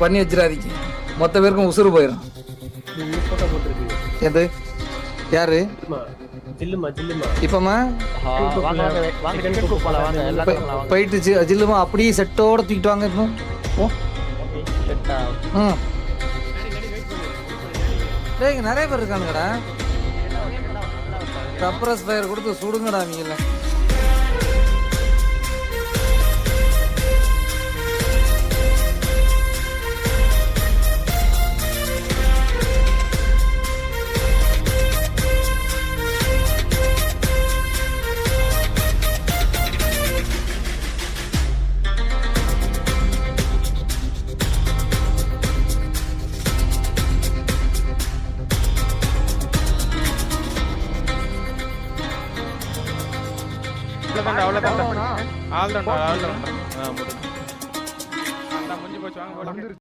பண்ணி வச்சிடாதீங்க, மொத்த பேருக்கும் உசுறு போயிடும். எது யாரு இப்பமா போயிட்டு ஜில்லுமா அப்படியே செட்டோட தூக்கிட்டு வாங்க. இப்போ நிறைய பேர் இருக்கானுங்கடா. சப்ரஸ் ஃபயர் கொடுத்து சுடுங்கடா அவங்கள. அவ்வளோதான் ஆல் ரவுண்டர் முடிஞ்சு போச்சு. வாங்க.